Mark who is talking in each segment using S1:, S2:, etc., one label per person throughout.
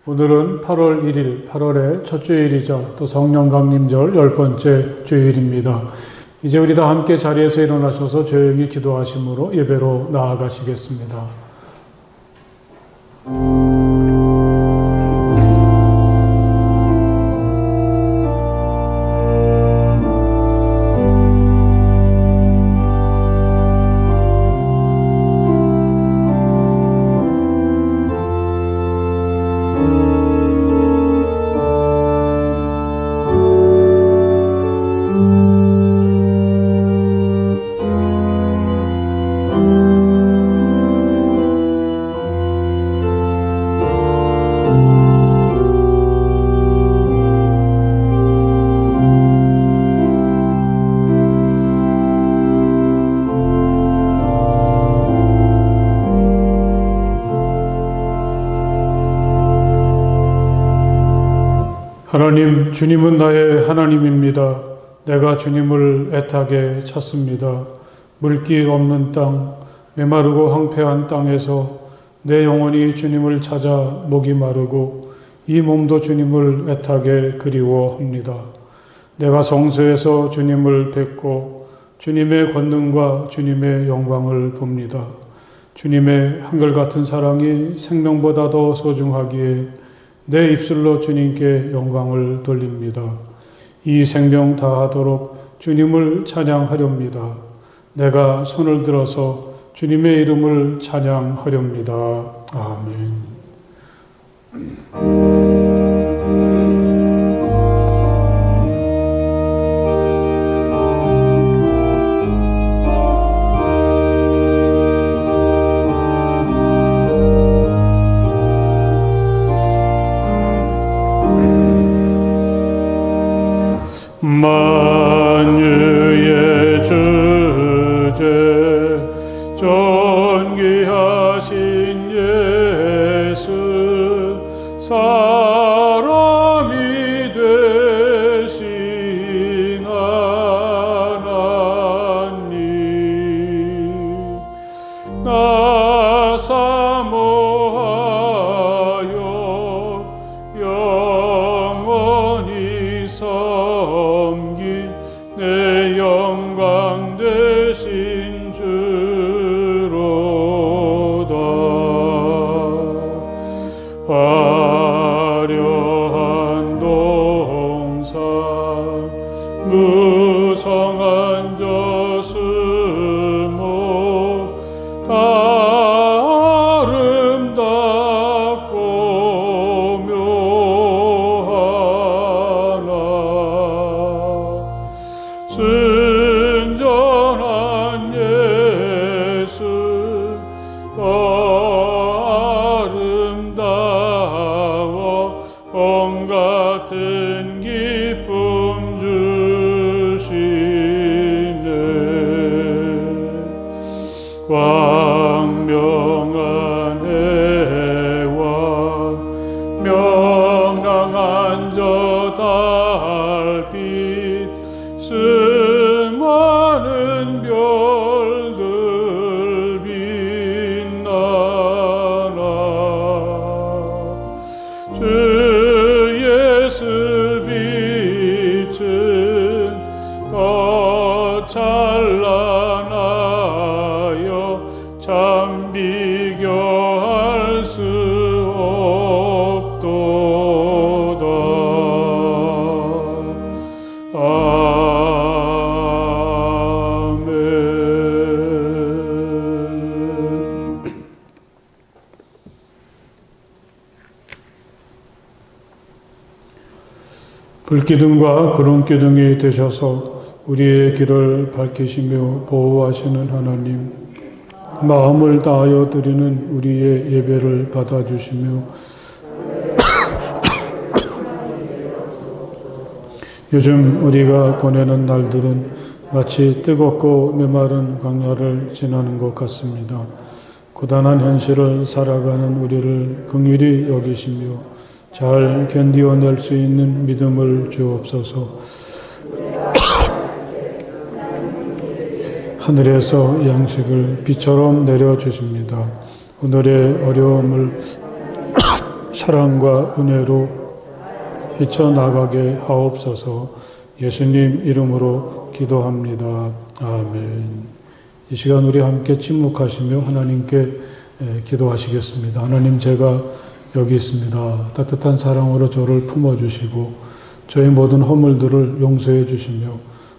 S1: 오늘은 8월 1일, 8월의 첫 주일이자 또 성령 강림절 10번째 주일입니다. 이제 우리 다 함께 자리에서 일어나셔서 조용히 기도하심으로 예배로 나아가시겠습니다. 하나님, 주님은 나의 하나님입니다. 내가 주님을 애타게 찾습니다. 물기 없는 땅, 메마르고 황폐한 땅에서 내 영혼이 주님을 찾아 목이 마르고 이 몸도 주님을 애타게 그리워합니다. 내가 성소에서 주님을 뵙고 주님의 권능과 주님의 영광을 봅니다. 주님의 한결같은 사랑이 생명보다 더 소중하기에 내 입술로 주님께 영광을 돌립니다. 이 생명 다하도록 주님을 찬양하렵니다. 내가 손을 들어서 주님의 이름을 찬양하렵니다. 아멘. 만유의 주제 존귀하신 예수 사람이 되신 하나님 나 사모하여 영원히 섬긴 내 영광 되신 주로다. 화려한 동산 무성한 저수목 다 아름답고 묘하나 순전한 예수 더 아름다워 봄 같은 기쁨 주시네. 광명한 해와 명랑한 저 달빛 수많은 별들 빛나나 주 예수 빛은 더 찬란하여 참 비교할 수 없도다. 불기둥과 구름기둥이 되셔서 우리의 길을 밝히시며 보호하시는 하나님, 마음을 다하여 드리는 우리의 예배를 받아주시며 요즘 우리가 보내는 날들은 마치 뜨겁고 메마른 광야를 지나는 것 같습니다. 고단한 현실을 살아가는 우리를 긍휼히 여기시며 잘 견디어낼 수 있는 믿음을 주옵소서. 하늘에서 양식을 비처럼 내려주십니다. 오늘의 어려움을 사랑과 은혜로 헤쳐나가게 하옵소서. 예수님 이름으로 기도합니다. 아멘. 이 시간 우리 함께 침묵하시며 하나님께 기도하시겠습니다. 하나님, 제가 여기 있습니다. 따뜻한 사랑으로 저를 품어주시고 저의 모든 허물들을 용서해 주시며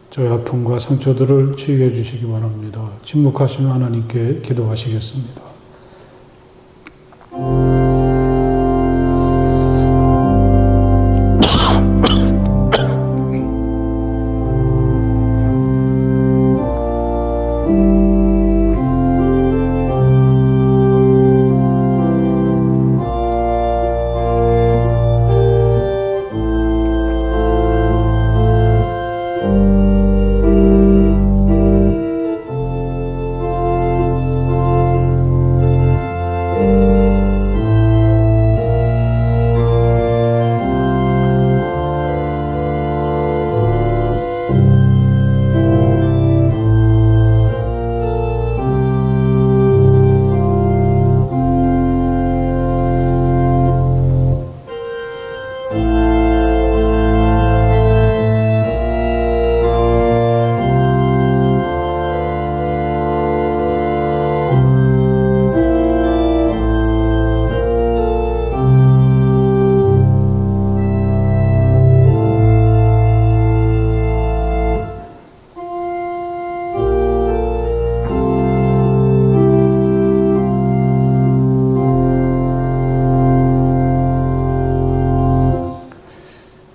S1: 저의 아픔과 상처들을 치유해 주시기 바랍니다. 침묵하시며 하나님께 기도하시겠습니다.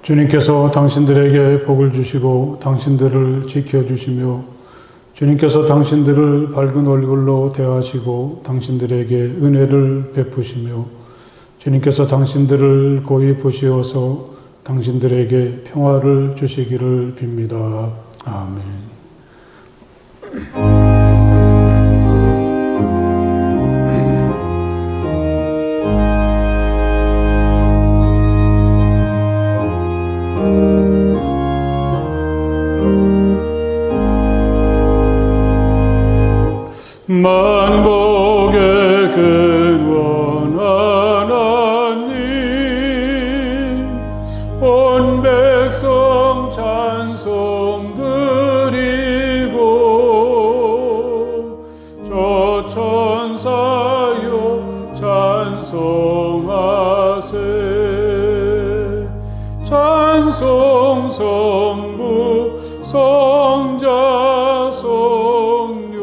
S1: 주님께서 당신들에게 복을 주시고 당신들을 지켜주시며 주님께서 당신들을 밝은 얼굴로 대하시고 당신들에게 은혜를 베푸시며 주님께서 당신들을 고이 보시어서 당신들에게 평화를 주시기를 빕니다. 아멘. 만복의 근원 하나님, 온 백성 찬송 드리고 저 천사여 찬송하세. 찬송 성부 성자 성령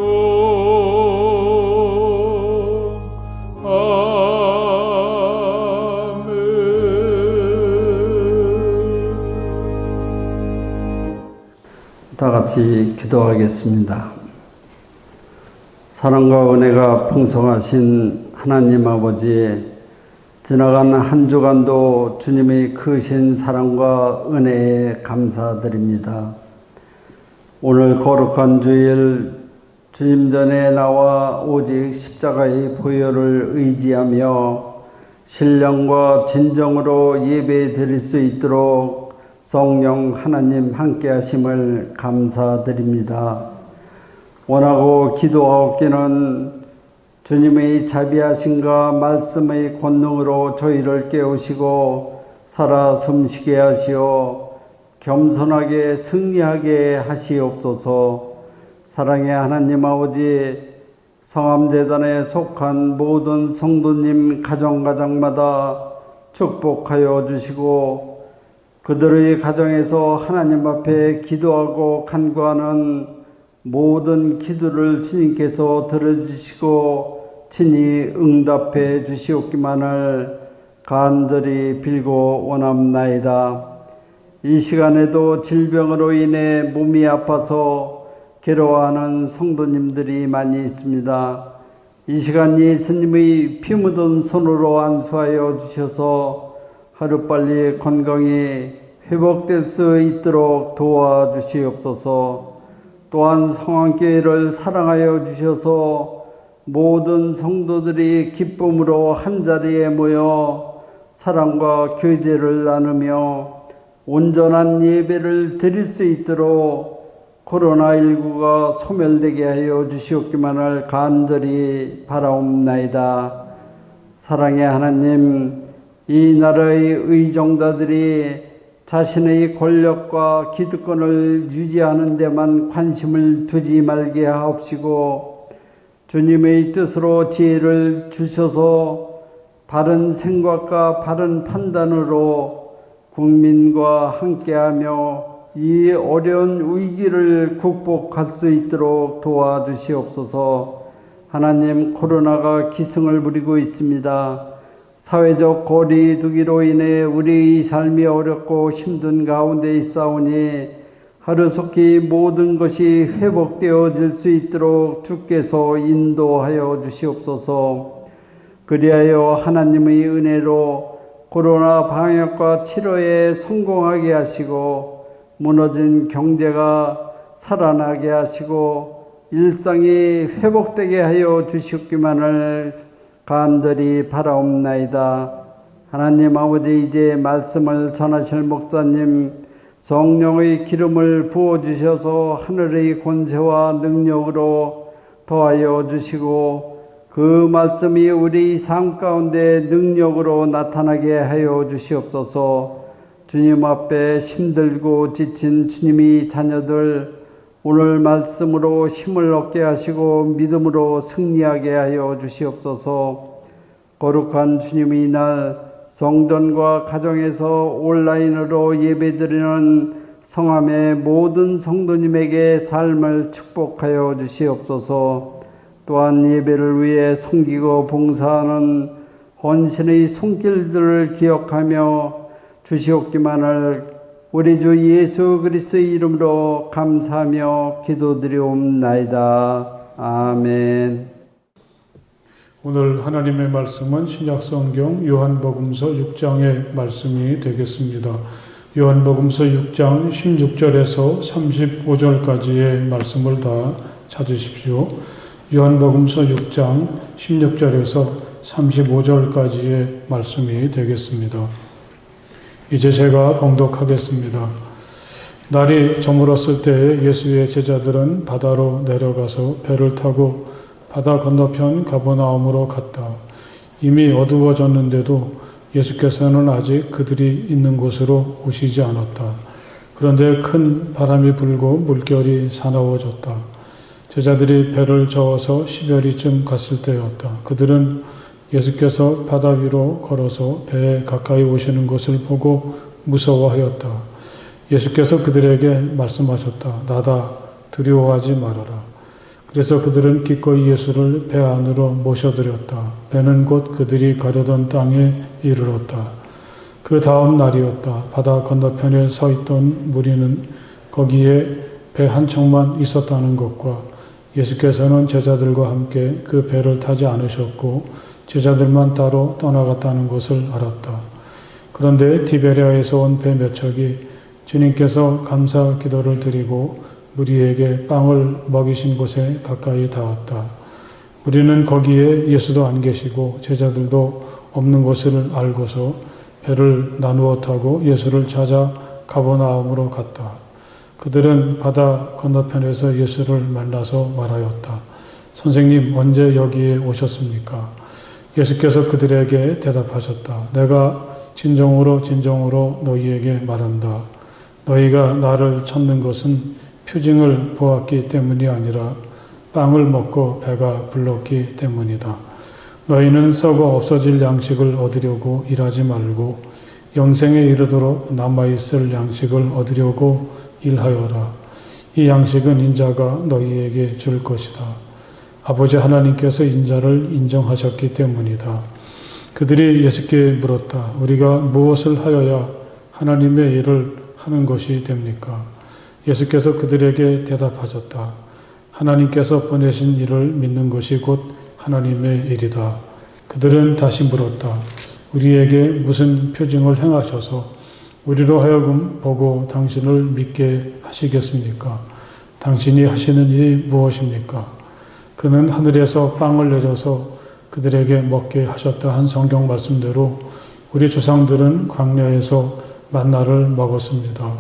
S2: 다 같이 기도하겠습니다. 사랑과 은혜가 풍성하신 하나님 아버지, 지나간 한 주간도 주님의 크신 사랑과 은혜에 감사드립니다. 오늘 거룩한 주일 주님 전에 나와 오직 십자가의 보혈을 의지하며 신령과 진정으로 예배 드릴 수 있도록 성령 하나님 함께 하심을 감사드립니다. 원하고 기도하옵기는 주님의 자비하심과 말씀의 권능으로 저희를 깨우시고 살아 숨쉬게 하시어 겸손하게 승리하게 하시옵소서. 사랑의 하나님 아버지, 성암재단에 속한 모든 성도님 가정마다 축복하여 주시고 그들의 가정에서 하나님 앞에 기도하고 간구하는 모든 기도를 주님께서 들어주시고 친히 응답해 주시옵기만을 간절히 빌고 원합나이다. 이 시간에도 질병으로 인해 몸이 아파서 괴로워하는 성도님들이 많이 있습니다. 이 시간 예수님의 피 묻은 손으로 안수하여 주셔서 하루빨리 건강이 회복될 수 있도록 도와주시옵소서. 또한 성황교회를 사랑하여 주셔서 모든 성도들이 기쁨으로 한자리에 모여 사랑과 교제를 나누며 온전한 예배를 드릴 수 있도록 코로나19가 소멸되게 하여 주시옵기만을 간절히 바라옵나이다. 사랑의 하나님, 이 나라의 의정자들이 자신의 권력과 기득권을 유지하는 데만 관심을 두지 말게 하옵시고 주님의 뜻으로 지혜를 주셔서 바른 생각과 바른 판단으로 국민과 함께하며 이 어려운 위기를 극복할 수 있도록 도와주시옵소서. 하나님, 코로나가 기승을 부리고 있습니다. 사회적 거리 두기로 인해 우리의 삶이 어렵고 힘든 가운데 있사오니 하루속히 모든 것이 회복되어질 수 있도록 주께서 인도하여 주시옵소서. 그리하여 하나님의 은혜로 코로나 방역과 치료에 성공하게 하시고 무너진 경제가 살아나게 하시고 일상이 회복되게 하여 주시옵기만을 간절히 바라옵나이다. 하나님 아버지, 이제 말씀을 전하실 목사님 성령의 기름을 부어주셔서 하늘의 권세와 능력으로 더하여 주시고 그 말씀이 우리 삶 가운데 능력으로 나타나게 하여 주시옵소서. 주님 앞에 힘들고 지친 주님의 자녀들 오늘 말씀으로 힘을 얻게 하시고 믿음으로 승리하게 하여 주시옵소서. 거룩한 주님의 날 성전과 가정에서 온라인으로 예배드리는 성함의 모든 성도님에게 삶을 축복하여 주시옵소서. 또한 예배를 위해 섬기고 봉사하는 헌신의 손길들을 기억하며 주시옵기만을 우리 주 예수 그리스도의 이름으로 감사하며 기도드리옵나이다. 아멘.
S1: 오늘 하나님의 말씀은 신약성경 요한복음서 6장의 말씀이 되겠습니다. 요한복음서 6장 16절에서 35절까지의 말씀을 다 찾으십시오. 요한복음서 6장 16절에서 35절까지의 말씀이 되겠습니다. 이제 제가 봉독하겠습니다. 날이 저물었을 때 예수의 제자들은 바다로 내려가서 배를 타고 바다 건너편 가버나움으로 갔다. 이미 어두워졌는데도 예수께서는 아직 그들이 있는 곳으로 오시지 않았다. 그런데 큰 바람이 불고 물결이 사나워졌다. 제자들이 배를 저어서 10여리쯤 갔을 때였다. 그들은 예수께서 바다 위로 걸어서 배에 가까이 오시는 것을 보고 무서워하였다. 예수께서 그들에게 말씀하셨다. 나다, 두려워하지 말아라. 그래서 그들은 기꺼이 예수를 배 안으로 모셔들였다. 배는 곧 그들이 가려던 땅에 이르렀다. 그 다음 날이었다. 바다 건너편에 서 있던 무리는 거기에 배 한 척만 있었다는 것과 예수께서는 제자들과 함께 그 배를 타지 않으셨고 제자들만 따로 떠나갔다는 것을 알았다. 그런데 디베랴에서 온 배 몇 척이 주님께서 감사 기도를 드리고 무리에게 빵을 먹이신 곳에 가까이 닿았다. 우리는 거기에 예수도 안 계시고 제자들도 없는 것을 알고서 배를 나누어 타고 예수를 찾아 가버나움으로 갔다. 그들은 바다 건너편에서 예수를 만나서 말하였다. 선생님, 언제 여기에 오셨습니까? 예수께서 그들에게 대답하셨다. 내가 진정으로 진정으로 너희에게 말한다. 너희가 나를 찾는 것은 표징을 보았기 때문이 아니라 빵을 먹고 배가 불렀기 때문이다. 너희는 썩어 없어질 양식을 얻으려고 일하지 말고 영생에 이르도록 남아있을 양식을 얻으려고 일하여라. 이 양식은 인자가 너희에게 줄 것이다. 아버지 하나님께서 인자를 인정하셨기 때문이다. 그들이 예수께 물었다. 우리가 무엇을 하여야 하나님의 일을 하는 것이 됩니까? 예수께서 그들에게 대답하셨다. 하나님께서 보내신 일을 믿는 것이 곧 하나님의 일이다. 그들은 다시 물었다. 우리에게 무슨 표징을 행하셔서 우리로 하여금 보고 당신을 믿게 하시겠습니까? 당신이 하시는 일이 무엇입니까? 그는 하늘에서 빵을 내려서 그들에게 먹게 하셨다 한 성경 말씀대로 우리 조상들은 광야에서 만나를 먹었습니다.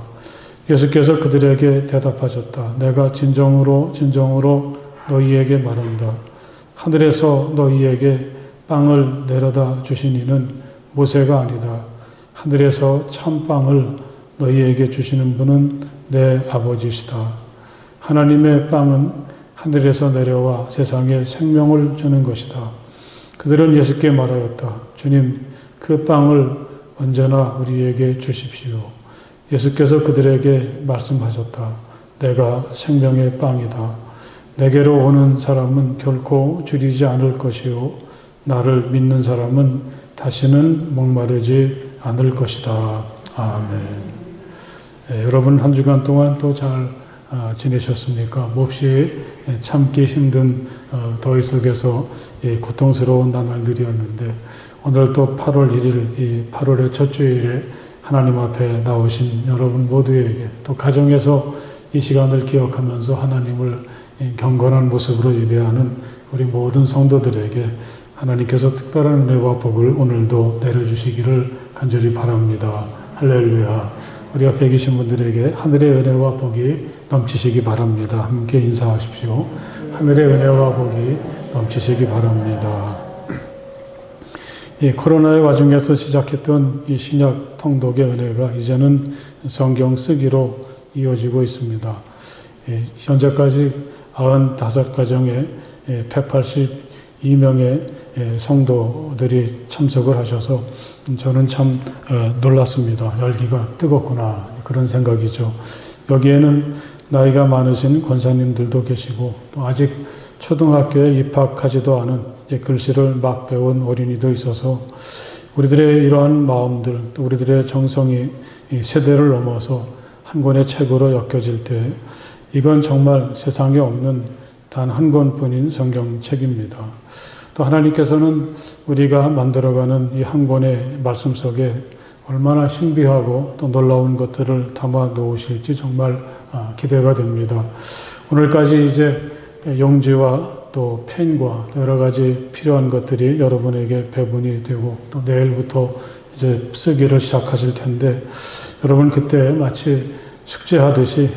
S1: 예수께서 그들에게 대답하셨다. 내가 진정으로 진정으로 너희에게 말한다. 하늘에서 너희에게 빵을 내려다 주신 이는 모세가 아니다. 하늘에서 참빵을 너희에게 주시는 분은 내 아버지시다. 하나님의 빵은 하늘에서 내려와 세상에 생명을 주는 것이다. 그들은 예수께 말하였다. 주님, 그 빵을 언제나 우리에게 주십시오. 예수께서 그들에게 말씀하셨다. 내가 생명의 빵이다. 내게로 오는 사람은 결코 줄이지 않을 것이요 나를 믿는 사람은 다시는 목마르지 않을 것이다. 아멘. 네, 여러분 한 주간 동안 또 잘 지내셨습니까? 몹시 참기 힘든 더위 속에서 고통스러운 나날들이었는데 오늘 또 8월 1일 이 8월의 첫 주일에 하나님 앞에 나오신 여러분 모두에게 또 가정에서 이 시간을 기억하면서 하나님을 경건한 모습으로 예배하는 우리 모든 성도들에게 하나님께서 특별한 은혜와 복을 오늘도 내려주시기를 간절히 바랍니다. 할렐루야. 우리 앞에 계신 분들에게 하늘의 은혜와 복이 넘치시기 바랍니다. 함께 인사하십시오. 하늘의 은혜와 복이 넘치시기 바랍니다. 이 코로나의 와중에서 시작했던 이 신약 통독의 은혜가 이제는 성경 쓰기로 이어지고 있습니다. 현재까지 95가정에 182명의 성도들이 참석을 하셔서 저는 참 놀랐습니다. 열기가 뜨겁구나 그런 생각이죠. 여기에는 나이가 많으신 권사님들도 계시고 또 아직 초등학교에 입학하지도 않은 글씨를 막 배운 어린이도 있어서 우리들의 이러한 마음들 또 우리들의 정성이 세대를 넘어서 한 권의 책으로 엮여질 때 이건 정말 세상에 없는 단 한 권뿐인 성경책입니다. 또 하나님께서는 우리가 만들어가는 이 한 권의 말씀 속에 얼마나 신비하고 또 놀라운 것들을 담아 놓으실지 정말 기대가 됩니다. 오늘까지 이제 용지와 또 펜과 여러 가지 필요한 것들이 여러분에게 배분이 되고 또 내일부터 이제 쓰기를 시작하실 텐데 여러분 그때 마치 숙제하듯이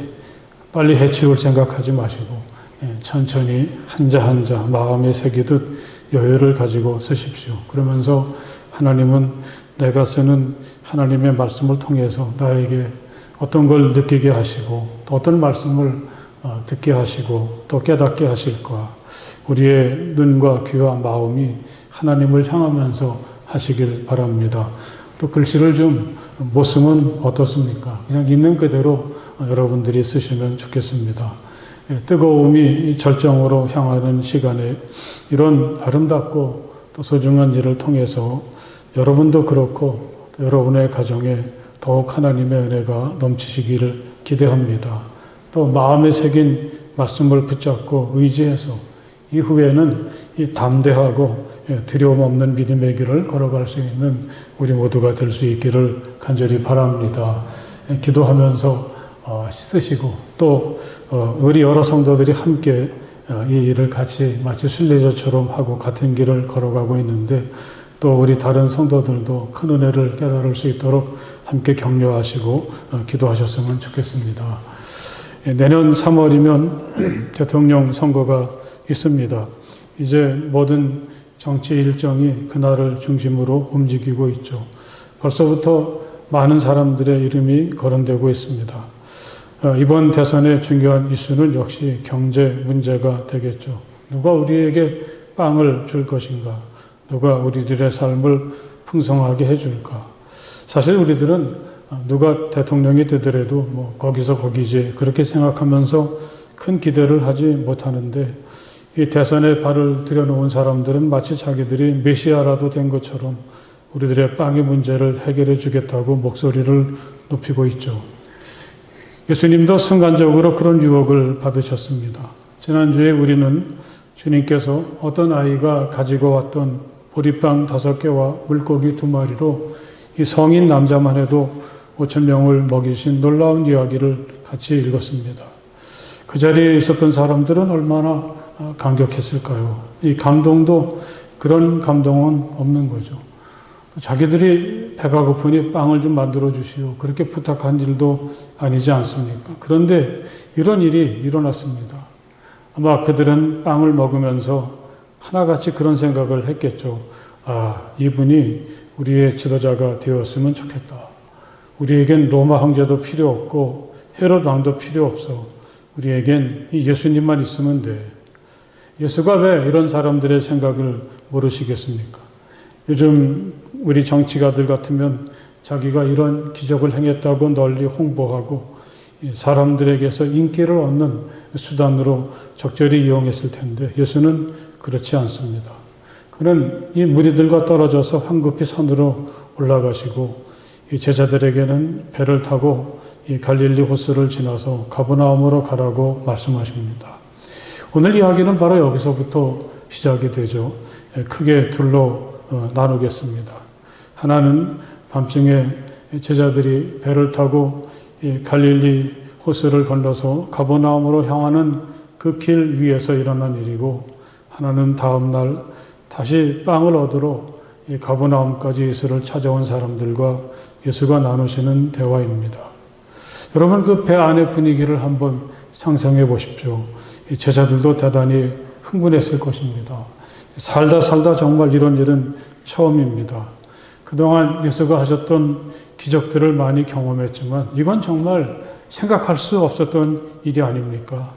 S1: 빨리 해치울 생각하지 마시고 천천히 한자 한자 마음에 새기듯 여유를 가지고 쓰십시오. 그러면서 하나님은 내가 쓰는 하나님의 말씀을 통해서 나에게 어떤 걸 느끼게 하시고 또 어떤 말씀을 듣게 하시고 또 깨닫게 하실까. 우리의 눈과 귀와 마음이 하나님을 향하면서 하시길 바랍니다. 또 글씨를 좀 못 쓰면 어떻습니까? 그냥 있는 그대로 여러분들이 쓰시면 좋겠습니다. 뜨거움이 절정으로 향하는 시간에 이런 아름답고 또 소중한 일을 통해서 여러분도 그렇고 또 여러분의 가정에 더욱 하나님의 은혜가 넘치시기를 기대합니다. 또 마음에 새긴 말씀을 붙잡고 의지해서 이후에는 이 담대하고 두려움 없는 믿음의 길을 걸어갈 수 있는 우리 모두가 될 수 있기를 간절히 바랍니다. 기도하면서 쓰시고 또 우리 여러 성도들이 함께 이 일을 같이 마치 순례자처럼 하고 같은 길을 걸어가고 있는데 또 우리 다른 성도들도 큰 은혜를 깨달을 수 있도록 함께 격려하시고 기도하셨으면 좋겠습니다. 내년 3월이면 대통령 선거가 있습니다. 이제 모든 정치 일정이 그날을 중심으로 움직이고 있죠. 벌써부터 많은 사람들의 이름이 거론되고 있습니다. 이번 대선의 중요한 이슈는 역시 경제 문제가 되겠죠. 누가 우리에게 빵을 줄 것인가? 누가 우리들의 삶을 풍성하게 해줄까? 사실 우리들은 누가 대통령이 되더라도 뭐 거기서 거기지 그렇게 생각하면서 큰 기대를 하지 못하는데 이 대선에 발을 들여놓은 사람들은 마치 자기들이 메시아라도 된 것처럼 우리들의 빵의 문제를 해결해 주겠다고 목소리를 높이고 있죠. 예수님도 순간적으로 그런 유혹을 받으셨습니다. 지난주에 우리는 주님께서 어떤 아이가 가지고 왔던 보리빵 5개와 물고기 2마리로 이 성인 남자만 해도 5,000명을 먹이신 놀라운 이야기를 같이 읽었습니다. 그 자리에 있었던 사람들은 얼마나 감격했을까요? 이 감동도 그런 감동은 없는 거죠. 자기들이 배가 고프니 빵을 좀 만들어 주시오. 그렇게 부탁한 일도 아니지 않습니까? 그런데 이런 일이 일어났습니다. 아마 그들은 빵을 먹으면서 하나같이 그런 생각을 했겠죠. 아, 이분이 우리의 지도자가 되었으면 좋겠다. 우리에겐 로마 황제도 필요 없고 헤롯 왕도 필요 없어. 우리에겐 이 예수님만 있으면 돼. 예수가 왜 이런 사람들의 생각을 모르시겠습니까? 요즘 우리 정치가들 같으면 자기가 이런 기적을 행했다고 널리 홍보하고 사람들에게서 인기를 얻는 수단으로 적절히 이용했을 텐데 예수는 그렇지 않습니다. 그는 이 무리들과 떨어져서 황급히 산으로 올라가시고 이 제자들에게는 배를 타고 이 갈릴리 호수를 지나서 가버나움으로 가라고 말씀하십니다. 오늘 이야기는 바로 여기서부터 시작이 되죠. 크게 둘로 나누겠습니다. 하나는 밤중에 제자들이 배를 타고 이 갈릴리 호수를 건너서 가버나움으로 향하는 그 길 위에서 일어난 일이고, 하나는 다음 날 다시 빵을 얻으러 이 가버나움까지 예수를 찾아온 사람들과 예수가 나누시는 대화입니다. 여러분, 그 배 안의 분위기를 한번 상상해 보십시오. 이 제자들도 대단히 흥분했을 것입니다. 살다 정말 이런 일은 처음입니다. 그동안 예수가 하셨던 기적들을 많이 경험했지만 이건 정말 생각할 수 없었던 일이 아닙니까?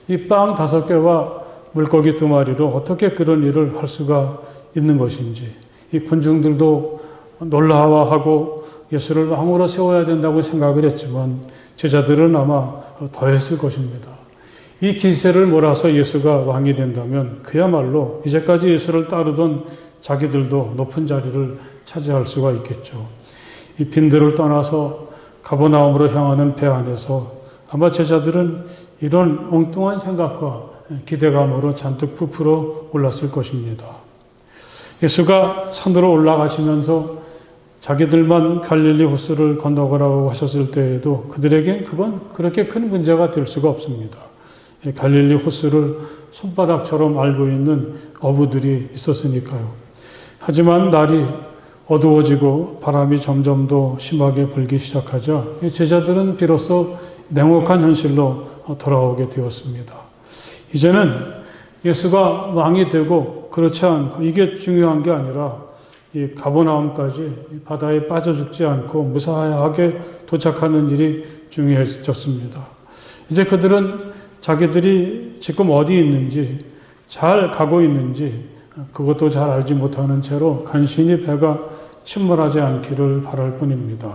S1: 이 빵 5개와 물고기 2마리로 어떻게 그런 일을 할 수가 있는 것인지, 이 군중들도 놀라워하고 예수를 왕으로 세워야 된다고 생각을 했지만 제자들은 아마 더 했을 것입니다. 이 기세를 몰아서 예수가 왕이 된다면 그야말로 이제까지 예수를 따르던 자기들도 높은 자리를 차지할 수가 있겠죠. 이 빈들을 떠나서 가버나움으로 향하는 배 안에서 아마 제자들은 이런 엉뚱한 생각과 기대감으로 잔뜩 부풀어 올랐을 것입니다. 예수가 산으로 올라가시면서 자기들만 갈릴리 호수를 건너가라고 하셨을 때에도 그들에겐 그건 그렇게 큰 문제가 될 수가 없습니다. 갈릴리 호수를 손바닥처럼 알고 있는 어부들이 있었으니까요. 하지만 날이 어두워지고 바람이 점점 더 심하게 불기 시작하자 제자들은 비로소 냉혹한 현실로 돌아오게 되었습니다. 이제는 예수가 왕이 되고 그렇지 않고 이게 중요한 게 아니라 이 가버나움까지 바다에 빠져 죽지 않고 무사하게 도착하는 일이 중요해졌습니다. 이제 그들은 자기들이 지금 어디 있는지, 잘 가고 있는지 그것도 잘 알지 못하는 채로 간신히 배가 침몰하지 않기를 바랄 뿐입니다.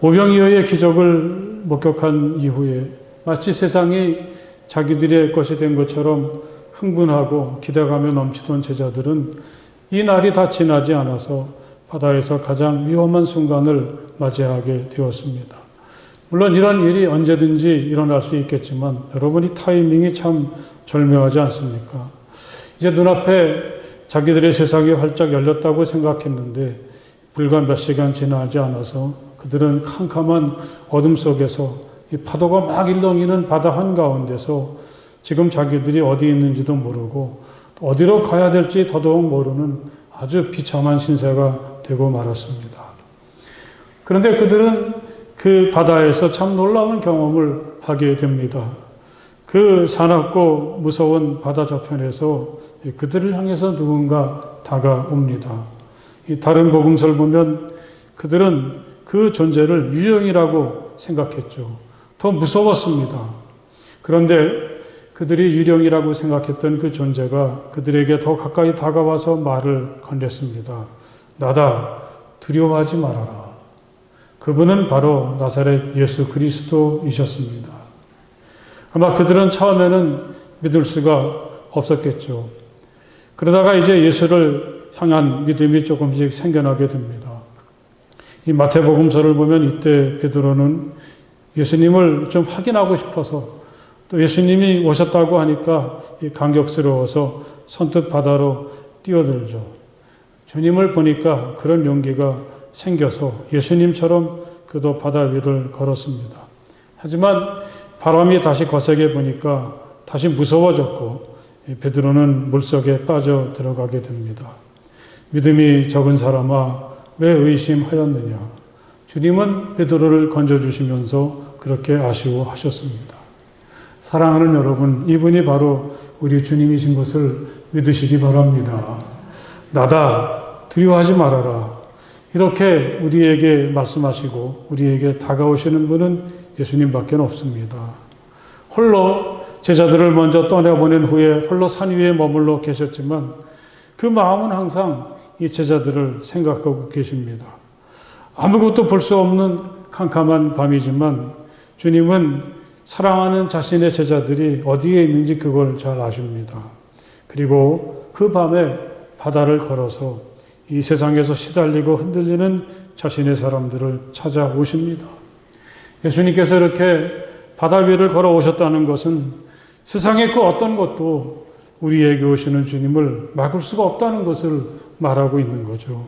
S1: 오병이어의 기적을 목격한 이후에 마치 세상이 자기들의 것이 된 것처럼 흥분하고 기대감에 넘치던 제자들은 이 날이 다 지나지 않아서 바다에서 가장 위험한 순간을 맞이하게 되었습니다. 물론 이런 일이 언제든지 일어날 수 있겠지만 여러분, 이 타이밍이 참 절묘하지 않습니까? 이제 눈앞에 자기들의 세상이 활짝 열렸다고 생각했는데 불과 몇 시간 지나지 않아서 그들은 캄캄한 어둠 속에서 이 파도가 막 일렁이는 바다 한가운데서 지금 자기들이 어디 있는지도 모르고 어디로 가야 될지 더더욱 모르는 아주 비참한 신세가 되고 말았습니다. 그런데 그들은 그 바다에서 참 놀라운 경험을 하게 됩니다. 그 사납고 무서운 바다 저편에서 그들을 향해서 누군가 다가옵니다. 이 다른 복음서를 보면 그들은 그 존재를 유령이라고 생각했죠. 더 무서웠습니다. 그런데 그들이 유령이라고 생각했던 그 존재가 그들에게 더 가까이 다가와서 말을 건넸습니다. 나다, 두려워하지 말아라. 그분은 바로 나사렛 예수 그리스도이셨습니다. 아마 그들은 처음에는 믿을 수가 없었겠죠. 그러다가 이제 예수를 향한 믿음이 조금씩 생겨나게 됩니다. 이 마태복음서를 보면 이때 베드로는 예수님을 좀 확인하고 싶어서 또 예수님이 오셨다고 하니까 감격스러워서 선뜻 바다로 뛰어들죠. 주님을 보니까 그런 용기가 생겨서 예수님처럼 그도 바다 위를 걸었습니다. 하지만 바람이 다시 거세게 부니까 다시 무서워졌고 베드로는 물속에 빠져 들어가게 됩니다. 믿음이 적은 사람아, 왜 의심하였느냐? 주님은 베드로를 건져주시면서 그렇게 아쉬워하셨습니다. 사랑하는 여러분, 이분이 바로 우리 주님이신 것을 믿으시기 바랍니다. 나다, 두려워하지 말아라. 이렇게 우리에게 말씀하시고 우리에게 다가오시는 분은 예수님밖에 없습니다. 홀로 제자들을 먼저 떠나보낸 후에 홀로 산 위에 머물러 계셨지만 그 마음은 항상 이 제자들을 생각하고 계십니다. 아무것도 볼 수 없는 캄캄한 밤이지만 주님은 사랑하는 자신의 제자들이 어디에 있는지 그걸 잘 아십니다. 그리고 그 밤에 바다를 걸어서 이 세상에서 시달리고 흔들리는 자신의 사람들을 찾아오십니다. 예수님께서 이렇게 바다 위를 걸어오셨다는 것은 세상의 그 어떤 것도 우리에게 오시는 주님을 막을 수가 없다는 것을 말하고 있는 거죠.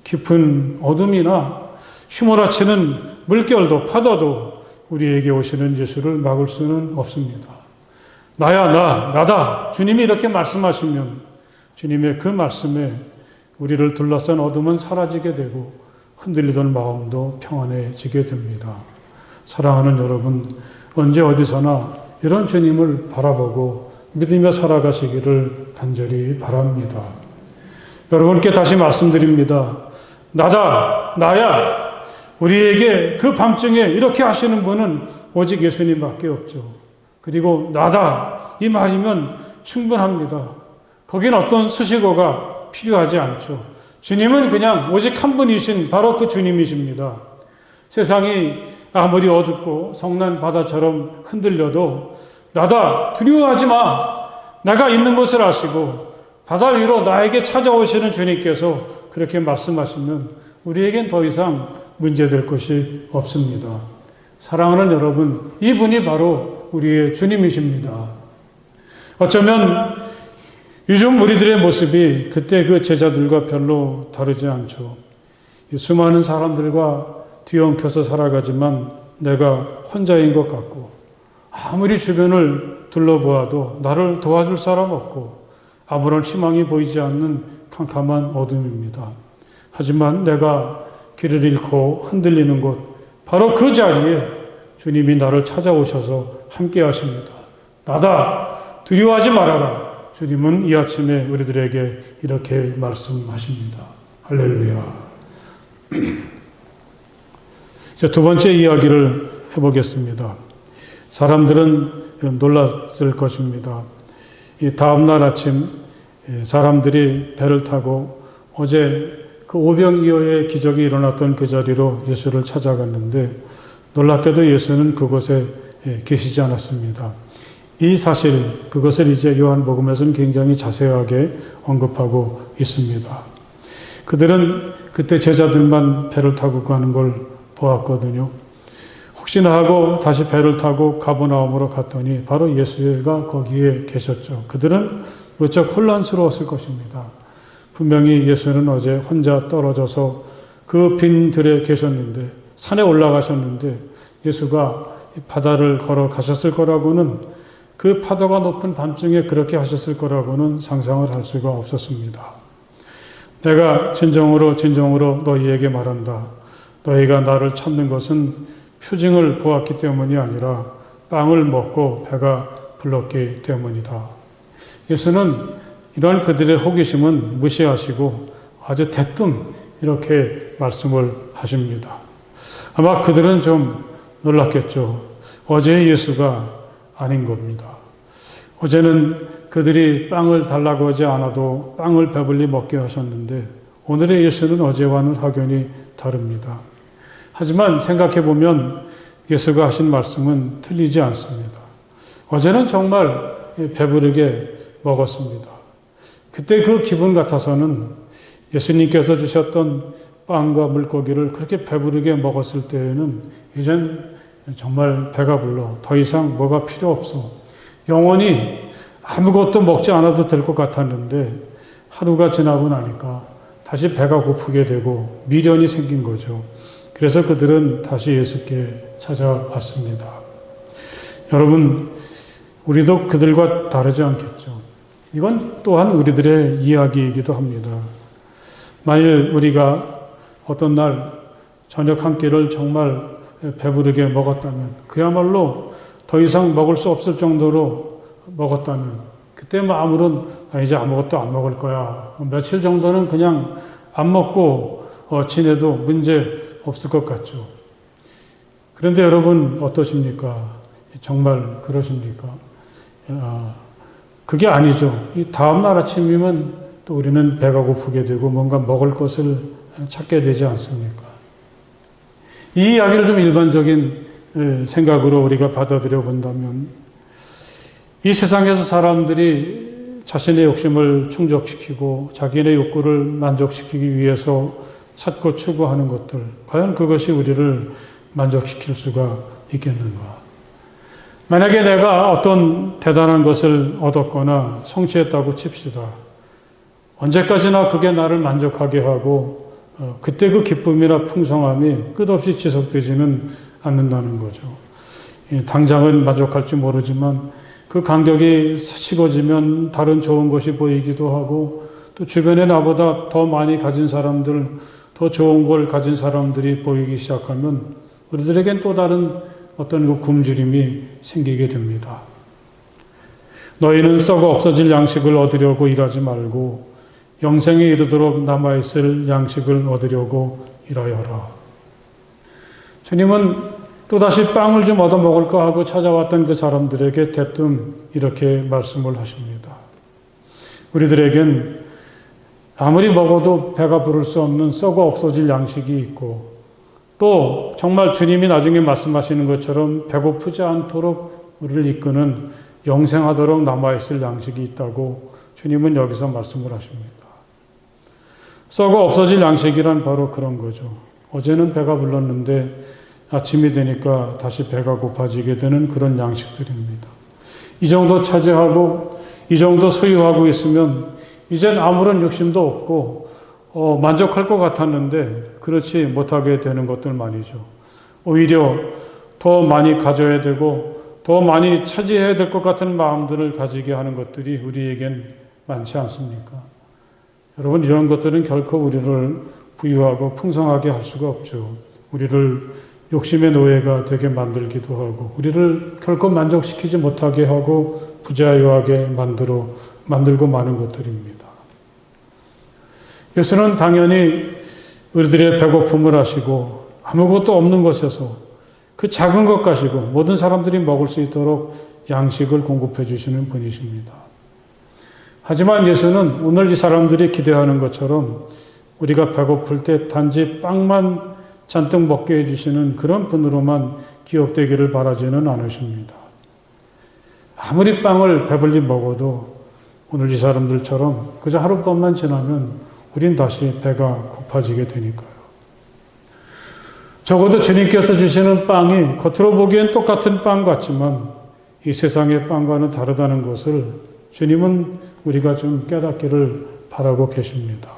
S1: 깊은 어둠이나 휘몰아치는 물결도 파도도 우리에게 오시는 예수를 막을 수는 없습니다. 나야 나다 주님이 이렇게 말씀하시면 주님의 그 말씀에 우리를 둘러싼 어둠은 사라지게 되고 흔들리던 마음도 평안해지게 됩니다. 사랑하는 여러분, 언제 어디서나 이런 주님을 바라보고 믿으며 살아가시기를 간절히 바랍니다. 여러분께 다시 말씀드립니다. 나야. 우리에게 그 밤중에 이렇게 하시는 분은 오직 예수님밖에 없죠. 그리고 나다 이 말이면 충분합니다. 거긴 어떤 수식어가 필요하지 않죠. 주님은 그냥 오직 한 분이신 바로 그 주님이십니다. 세상이 아무리 어둡고 성난 바다처럼 흔들려도 나다 두려워하지 마. 내가 있는 것을 아시고 바다 위로 나에게 찾아오시는 주님께서 그렇게 말씀하시면 우리에겐 더 이상 문제될 것이 없습니다. 사랑하는 여러분, 이분이 바로 우리의 주님이십니다. 어쩌면 요즘 우리들의 모습이 그때 그 제자들과 별로 다르지 않죠. 수많은 사람들과 뒤엉켜서 살아가지만 내가 혼자인 것 같고 아무리 주변을 둘러보아도 나를 도와줄 사람 없고 아무런 희망이 보이지 않는 캄캄한 어둠입니다. 하지만 내가 길을 잃고 흔들리는 곳 바로 그 자리에 주님이 나를 찾아오셔서 함께 하십니다. 나다 두려워하지 말아라. 주님은 이 아침에 우리들에게 이렇게 말씀하십니다. 할렐루야. 자, 두 번째 이야기를 해보겠습니다. 사람들은 놀랐을 것입니다. 이 다음날 아침 사람들이 배를 타고 어제 그 오병이어의 기적이 일어났던 그 자리로 예수를 찾아갔는데 놀랍게도 예수는 그곳에 계시지 않았습니다. 이 사실, 그것을 이제 요한복음에서는 굉장히 자세하게 언급하고 있습니다. 그들은 그때 제자들만 배를 타고 가는 걸 보았거든요. 혹시나 하고 다시 배를 타고 가버나움으로 갔더니 바로 예수가 거기에 계셨죠. 그들은 무척 혼란스러웠을 것입니다. 분명히 예수는 어제 혼자 떨어져서 그 빈 들에 계셨는데 산에 올라가셨는데 예수가 바다를 걸어 가셨을 거라고는 그 파도가 높은 밤중에 그렇게 하셨을 거라고는 상상을 할 수가 없었습니다. 내가 진정으로 너희에게 말한다. 너희가 나를 찾는 것은 표징을 보았기 때문이 아니라 빵을 먹고 배가 불렀기 때문이다. 예수는 이러한 그들의 호기심은 무시하시고 아주 대뜸 이렇게 말씀을 하십니다. 아마 그들은 좀 놀랐겠죠. 어제의 예수가 아닌 겁니다. 어제는 그들이 빵을 달라고 하지 않아도 빵을 배불리 먹게 하셨는데 오늘의 예수는 어제와는 확연히 다릅니다. 하지만 생각해보면 예수가 하신 말씀은 틀리지 않습니다. 어제는 정말 배부르게 먹었습니다. 그때 그 기분 같아서는 예수님께서 주셨던 빵과 물고기를 그렇게 배부르게 먹었을 때에는 이젠 정말 배가 불러. 더 이상 뭐가 필요 없어. 영원히 아무것도 먹지 않아도 될 것 같았는데 하루가 지나고 나니까 다시 배가 고프게 되고 미련이 생긴 거죠. 그래서 그들은 다시 예수께 찾아왔습니다. 여러분, 우리도 그들과 다르지 않겠죠. 이건 또한 우리들의 이야기이기도 합니다. 만일 우리가 어떤 날 저녁 한 끼를 정말 배부르게 먹었다면, 그야말로 더 이상 먹을 수 없을 정도로 먹었다면, 그때 마음으로는 이제 아무것도 안 먹을 거야. 며칠 정도는 그냥 안 먹고 지내도 문제 없을 것 같죠. 그런데 여러분 어떠십니까? 정말 그러십니까? 그게 아니죠. 이 다음날 아침이면 또 우리는 배가 고프게 되고 뭔가 먹을 것을 찾게 되지 않습니까? 이 이야기를 좀 일반적인 생각으로 우리가 받아들여 본다면 이 세상에서 사람들이 자신의 욕심을 충족시키고 자기네 욕구를 만족시키기 위해서 찾고 추구하는 것들, 과연 그것이 우리를 만족시킬 수가 있겠는가? 만약에 내가 어떤 대단한 것을 얻었거나 성취했다고 칩시다. 언제까지나 그게 나를 만족하게 하고 그때 그 기쁨이나 풍성함이 끝없이 지속되지는 않는다는 거죠. 당장은 만족할지 모르지만 그 간격이 식어지면 다른 좋은 것이 보이기도 하고 또 주변에 나보다 더 많이 가진 사람들, 더 좋은 걸 가진 사람들이 보이기 시작하면 우리들에겐 또 다른 어떤 그 굶주림이 생기게 됩니다. 너희는 썩어 없어질 양식을 얻으려고 일하지 말고 영생에 이르도록 남아있을 양식을 얻으려고 일하여라. 주님은 또다시 빵을 좀 얻어먹을까 하고 찾아왔던 그 사람들에게 대뜸 이렇게 말씀을 하십니다. 우리들에겐 아무리 먹어도 배가 부를 수 없는 썩어 없어질 양식이 있고 또 정말 주님이 나중에 말씀하시는 것처럼 배고프지 않도록 우리를 이끄는 영생하도록 남아있을 양식이 있다고 주님은 여기서 말씀을 하십니다. 썩어 없어질 양식이란 바로 그런 거죠. 어제는 배가 불렀는데 아침이 되니까 다시 배가 고파지게 되는 그런 양식들입니다. 이 정도 차지하고 이 정도 소유하고 있으면 이젠 아무런 욕심도 없고 만족할 것 같았는데 그렇지 못하게 되는 것들 말이죠. 오히려 더 많이 가져야 되고 더 많이 차지해야 될 것 같은 마음들을 가지게 하는 것들이 우리에겐 많지 않습니까? 여러분, 이런 것들은 결코 우리를 부유하고 풍성하게 할 수가 없죠. 우리를 욕심의 노예가 되게 만들기도 하고 우리를 결코 만족시키지 못하게 하고 부자유하게 만들고 마는 것들입니다. 예수는 당연히 우리들의 배고픔을 아시고 아무것도 없는 것에서 그 작은 것 가지고 모든 사람들이 먹을 수 있도록 양식을 공급해 주시는 분이십니다. 하지만 예수는 오늘 이 사람들이 기대하는 것처럼 우리가 배고플 때 단지 빵만 잔뜩 먹게 해주시는 그런 분으로만 기억되기를 바라지는 않으십니다. 아무리 빵을 배불리 먹어도 오늘 이 사람들처럼 그저 하룻밤만 지나면 우린 다시 배가 고파지게 되니까요. 적어도 주님께서 주시는 빵이 겉으로 보기엔 똑같은 빵 같지만 이 세상의 빵과는 다르다는 것을 주님은 우리가 좀 깨닫기를 바라고 계십니다.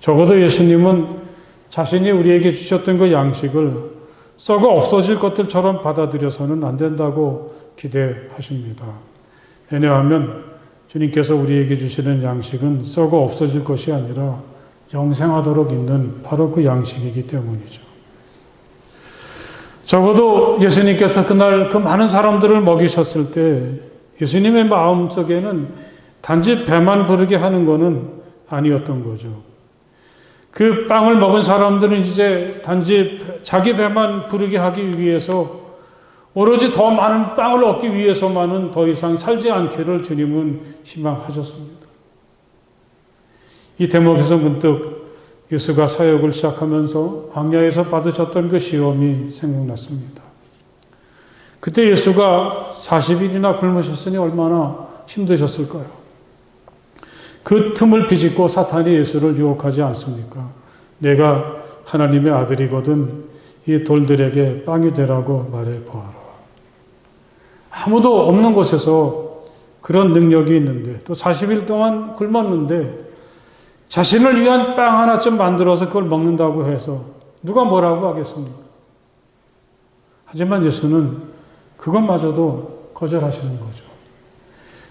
S1: 적어도 예수님은 자신이 우리에게 주셨던 그 양식을 썩어 없어질 것들처럼 받아들여서는 안 된다고 기대하십니다. 왜냐하면 주님께서 우리에게 주시는 양식은 썩어 없어질 것이 아니라 영생하도록 있는 바로 그 양식이기 때문이죠. 적어도 예수님께서 그날 그 많은 사람들을 먹이셨을 때 예수님의 마음속에는 단지 배만 부르게 하는 것은 아니었던 거죠. 그 빵을 먹은 사람들은 이제 단지 자기 배만 부르게 하기 위해서 오로지 더 많은 빵을 얻기 위해서만은 더 이상 살지 않기를 주님은 희망하셨습니다. 이 대목에서 문득 예수가 사역을 시작하면서 광야에서 받으셨던 그 시험이 생각났습니다. 그때 예수가 40일이나 굶으셨으니 얼마나 힘드셨을까요? 그 틈을 비집고 사탄이 예수를 유혹하지 않습니까? 내가 하나님의 아들이거든 이 돌들에게 빵이 되라고 말해보아라. 아무도 없는 곳에서 그런 능력이 있는데 또 40일 동안 굶었는데 자신을 위한 빵 하나쯤 만들어서 그걸 먹는다고 해서 누가 뭐라고 하겠습니까? 하지만 예수는 그것마저도 거절하시는 거죠.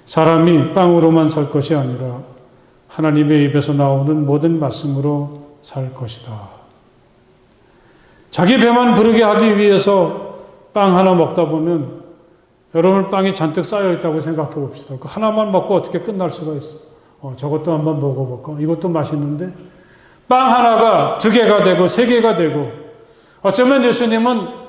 S1: 사람이 빵으로만 살 것이 아니라 하나님의 입에서 나오는 모든 말씀으로 살 것이다. 자기 배만 부르게 하기 위해서 빵 하나 먹다 보면 여러분 빵이 잔뜩 쌓여 있다고 생각해 봅시다. 그 하나만 먹고 어떻게 끝날 수가 있어? 저것도 한번 먹어볼까? 이것도 맛있는데 빵 하나가 2개가 되고 3개가 되고, 어쩌면 예수님은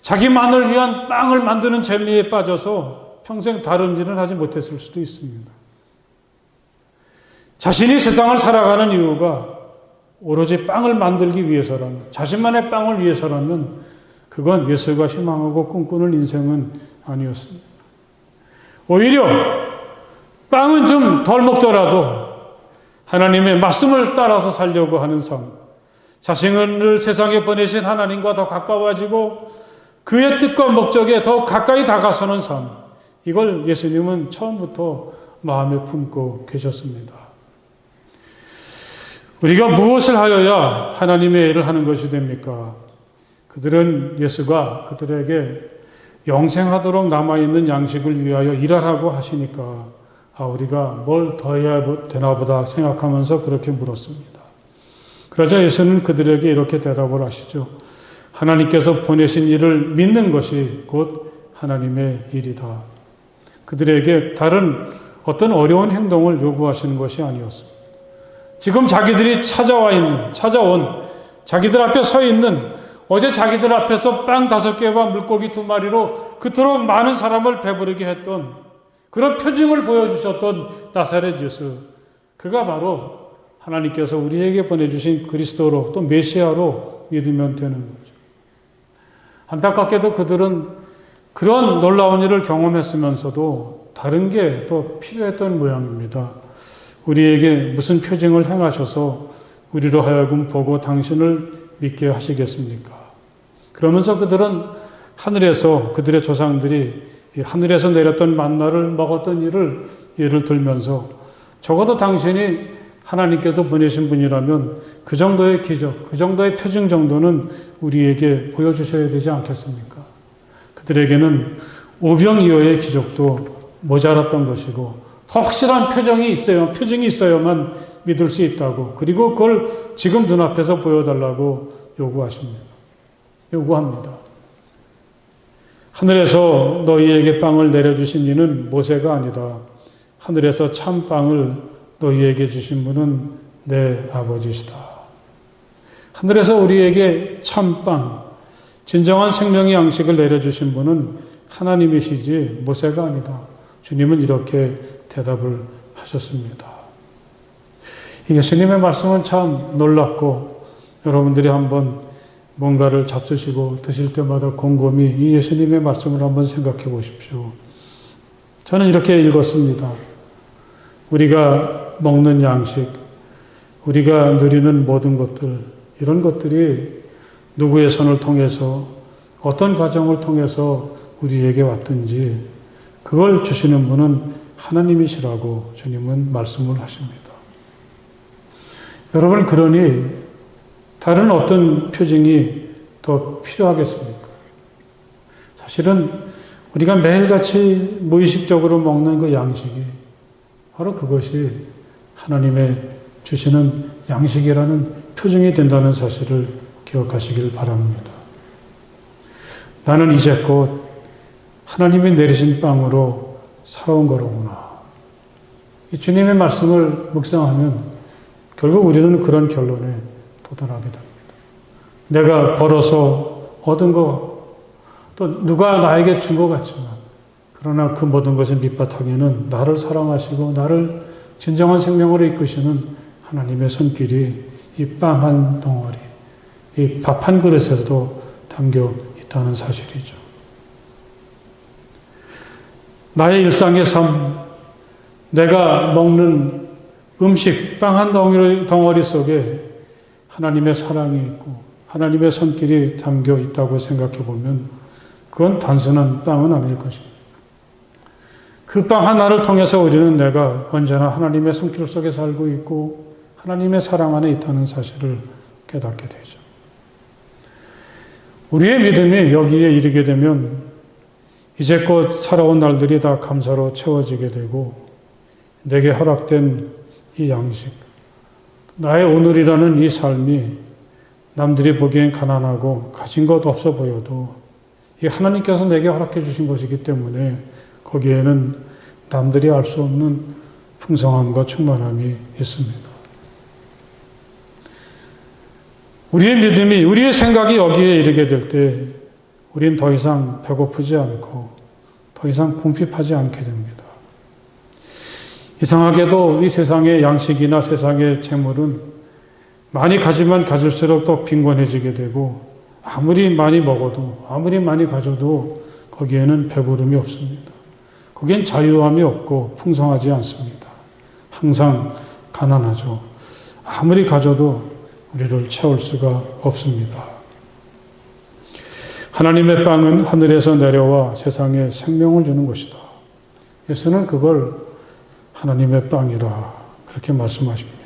S1: 자기만을 위한 빵을 만드는 재미에 빠져서 평생 다른 일을 하지 못했을 수도 있습니다. 자신이 세상을 살아가는 이유가 오로지 빵을 만들기 위해서라면, 자신만의 빵을 위해서라면 그건 예술과 희망하고 꿈꾸는 인생은 아니었습니다. 오히려 빵은 좀 덜 먹더라도 하나님의 말씀을 따라서 살려고 하는 삶, 자신을 세상에 보내신 하나님과 더 가까워지고 그의 뜻과 목적에 더 가까이 다가서는 삶, 이걸 예수님은 처음부터 마음에 품고 계셨습니다. 우리가 무엇을 하여야 하나님의 일을 하는 것이 됩니까? 그들은 예수가 그들에게 영생하도록 남아있는 양식을 위하여 일하라고 하시니까 우리가 뭘 더 해야 되나 보다 생각하면서 그렇게 물었습니다. 그러자 예수는 그들에게 이렇게 대답을 하시죠. 하나님께서 보내신 일을 믿는 것이 곧 하나님의 일이다. 그들에게 다른 어떤 어려운 행동을 요구하시는 것이 아니었습니다. 지금 자기들이 찾아온 자기들 앞에 서 있는, 어제 자기들 앞에서 빵 5개와 물고기 2마리로 그토록 많은 사람을 배부르게 했던 그런 표징을 보여주셨던 나사렛 예수, 그가 바로 하나님께서 우리에게 보내주신 그리스도로, 또 메시아로 믿으면 되는 거죠. 안타깝게도 그들은 그런 놀라운 일을 경험했으면서도 다른 게 더 필요했던 모양입니다. 우리에게 무슨 표징을 행하셔서 우리로 하여금 보고 당신을 믿게 하시겠습니까? 그러면서 그들은 하늘에서, 그들의 조상들이 하늘에서 내렸던 만나를 먹었던 일을 예를 들면서 적어도 당신이 하나님께서 보내신 분이라면 그 정도의 기적, 그 정도의 표징 정도는 우리에게 보여주셔야 되지 않겠습니까? 그들에게는 오병이어의 기적도 모자랐던 것이고, 더 확실한 표징이 있어야만 믿을 수 있다고, 그리고 그걸 지금 눈앞에서 보여달라고 요구합니다. 하늘에서 너희에게 빵을 내려주신 이는 모세가 아니라 하늘에서 참 빵을 너희에게 주신 분은 내 아버지시다. 하늘에서 우리에게 참 빵, 진정한 생명의 양식을 내려주신 분은 하나님이시지 모세가 아니다. 주님은 이렇게 대답을 하셨습니다. 예수님의 말씀은 참 놀랍고, 여러분들이 한번 뭔가를 잡수시고 드실 때마다 곰곰이 이 예수님의 말씀을 한번 생각해 보십시오. 저는 이렇게 읽었습니다. 우리가 먹는 양식, 우리가 누리는 모든 것들, 이런 것들이 누구의 손을 통해서, 어떤 과정을 통해서 우리에게 왔든지 그걸 주시는 분은 하나님이시라고 주님은 말씀을 하십니다. 여러분, 그러니 다른 어떤 표징이 더 필요하겠습니까? 사실은 우리가 매일같이 무의식적으로 먹는 그 양식이 바로 그것이 하나님의 주시는 양식이라는 표징이 된다는 사실을 기억하시길 바랍니다. 나는 이제껏 하나님이 내리신 빵으로 살아온 거로구나. 이 주님의 말씀을 묵상하면 결국 우리는 그런 결론에 도달하게 됩니다. 내가 벌어서 얻은 것, 또 누가 나에게 준 것 같지만, 그러나 그 모든 것의 밑바탕에는 나를 사랑하시고 나를 진정한 생명으로 이끄시는 하나님의 손길이 이 빵 한 덩어리, 이 밥 한 그릇에도 담겨 있다는 사실이죠. 나의 일상의 삶, 내가 먹는 음식, 빵 한 덩어리 속에 하나님의 사랑이 있고 하나님의 손길이 담겨 있다고 생각해 보면 그건 단순한 빵은 아닐 것입니다. 그 빵 하나를 통해서 우리는 내가 언제나 하나님의 손길 속에 살고 있고 하나님의 사랑 안에 있다는 사실을 깨닫게 되죠. 우리의 믿음이 여기에 이르게 되면 이제껏 살아온 날들이 다 감사로 채워지게 되고, 내게 허락된 이 양식, 나의 오늘이라는 이 삶이 남들이 보기엔 가난하고 가진 것 없어 보여도 이 하나님께서 내게 허락해 주신 것이기 때문에 거기에는 남들이 알 수 없는 풍성함과 충만함이 있습니다. 우리의 믿음이, 우리의 생각이 여기에 이르게 될 때 우린 더 이상 배고프지 않고 더 이상 궁핍하지 않게 됩니다. 이상하게도 이 세상의 양식이나 세상의 재물은 많이 가지면 가질수록 더 빈곤해지게 되고 아무리 많이 먹어도 아무리 많이 가져도 거기에는 배부름이 없습니다. 거기엔 자유함이 없고 풍성하지 않습니다. 항상 가난하죠. 아무리 가져도 우리를 채울 수가 없습니다. 하나님의 빵은 하늘에서 내려와 세상에 생명을 주는 것이다. 예수는 그걸 하나님의 빵이라 그렇게 말씀하십니다.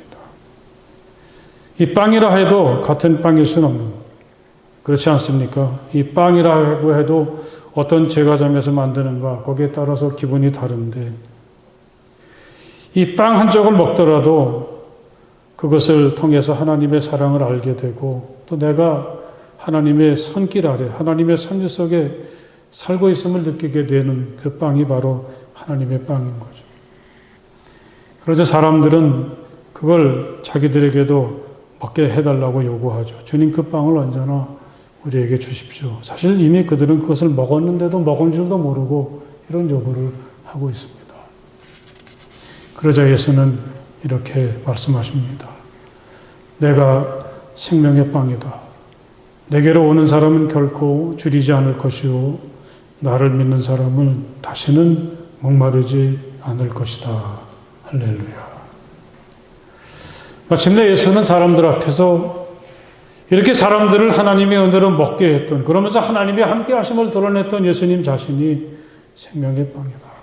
S1: 이 빵이라 해도 같은 빵일 수는 없는, 그렇지 않습니까? 이 빵이라고 해도 어떤 제과점에서 만드는가 거기에 따라서 기분이 다른데 이 빵 한 쪽을 먹더라도 그것을 통해서 하나님의 사랑을 알게 되고 또 내가 하나님의 손길 아래 하나님의 손길 속에 살고 있음을 느끼게 되는 그 빵이 바로 하나님의 빵인 거죠. 그래서 사람들은 그걸 자기들에게도 먹게 해달라고 요구하죠. 주님 그 빵을 언제나 우리에게 주십시오. 사실 이미 그들은 그것을 먹었는데도 먹은 줄도 모르고 이런 요구를 하고 있습니다. 그러자 예수는 이렇게 말씀하십니다. 내가 생명의 빵이다. 내게로 오는 사람은 결코 줄이지 않을 것이요 나를 믿는 사람은 다시는 목마르지 않을 것이다. 할렐루야. 마침내 예수는 사람들 앞에서 이렇게 사람들을 하나님의 은혜로 먹게 했던, 그러면서 하나님의 함께 하심을 드러냈던 예수님 자신이 생명의 빵이다.